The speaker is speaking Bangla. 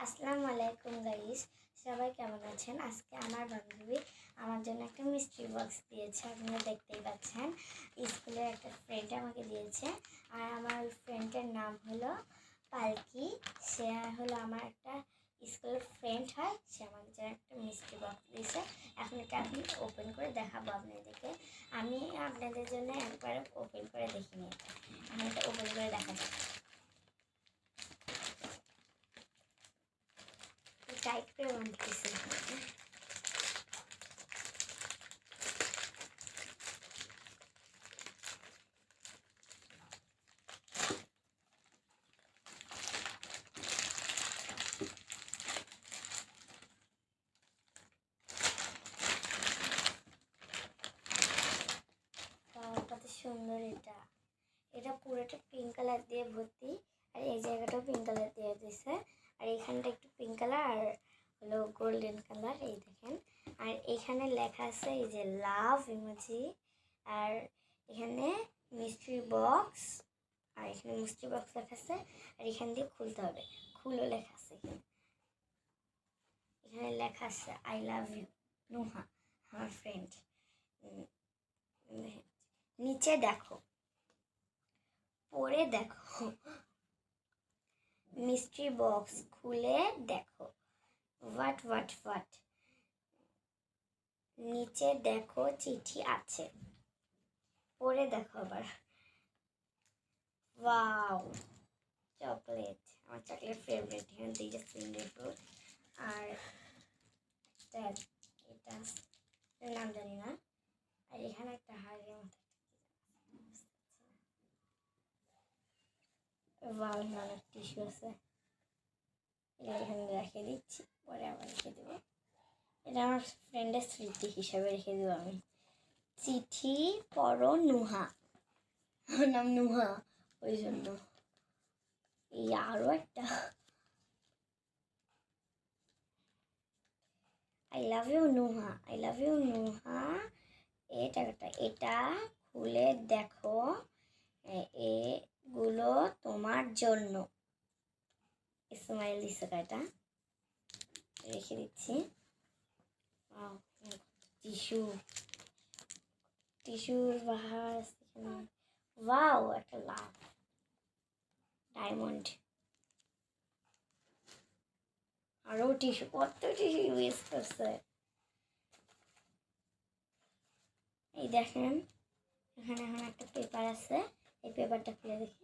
আসসালামু আলাইকুম গাইস, সবাই কেমন আছেন? আজকে আমার বান্ধবী আমার জন্য একটা মিস্ট্রি বক্স দিয়েছে। আপনারা দেখতেই পাচ্ছেন, স্কুলের একটা ফ্রেন্ড আমাকে দিয়েছে। আর আমার ওই ফ্রেন্ডের নাম হলো পালকি। সে হলো আমার একটা স্কুলের ফ্রেন্ড হয়। সে আমাকে জন্য একটা মিস্ট্রি বক্স দিয়েছে। এখন এটা আমি ওপেন করে দেখাবো আপনাদেরকে। আমি আপনাদের জন্য একবার ওপেন করে দেখিনি। এখন এটা ওপেন করে দেখাবো। টাইট করে বাঁধতেছে। কত সুন্দর! এটা পুরোটা পিঙ্ক কালার দিয়ে ভর্তি। আর এই জায়গাটাও পিঙ্ক কালার দিয়ে দিয়েছে। আর এইখানটা একটু পিঙ্ক কালার আর হলো গোল্ডেন কালার, এই দেখেন। আর এখানে লেখা আছে এই যে লাভ ইমোজি। আর এখানে মিস্ট্রি বক্স, আর এখানে মিস্ট্রি বক্স লেখা আছে। আর এখান দিয়ে খুলতে হবে, খুলো লেখা আছে। এখানে লেখা আছে আই লাভ ইউ নুহা, আমার ফ্রেন্ড। নিচে দেখো, পড়ে দেখো, মিস্ট্রি বক্স খুলে দেখো, হোয়াট নিচে দেখো চিঠি আছে, পড়ে দেখো আবার। ওয়াও, চকলেট, আমার চকলেট ফেভারিট। এখানে দুইটা সিঙ্গেল ফ্রুট আর এটা নাম জানি না। আর এখানে একটা হাড়ের মতো অনেক টিস্যু আছে। এটা এখানে রেখে দিচ্ছি, পরে আবার রেখে দেবো। এটা আমার ফ্রেন্ডের স্মৃতি হিসাবে রেখে দেবো আমি। চিঠি পড়ো নুহা, আমার নাম নুহা, ওই জন্য। এই আরও একটা I love you Nuha, I love you Nuha. এটা খুলে দেখো, এগুলো তোমার জন্য। স্মাইল দিচ্ছে, এটা রেখে দিচ্ছি। টিস্যুর বাহার এখানে। ওয়াও, একটা লাভ ডায়মন্ড। আরও টিস্যু, কত টিস্যু ইউজ করছে। এই দেখেন, এখানে এখন একটা পেপার আছে। এই পেপারটা খুলে দেখি।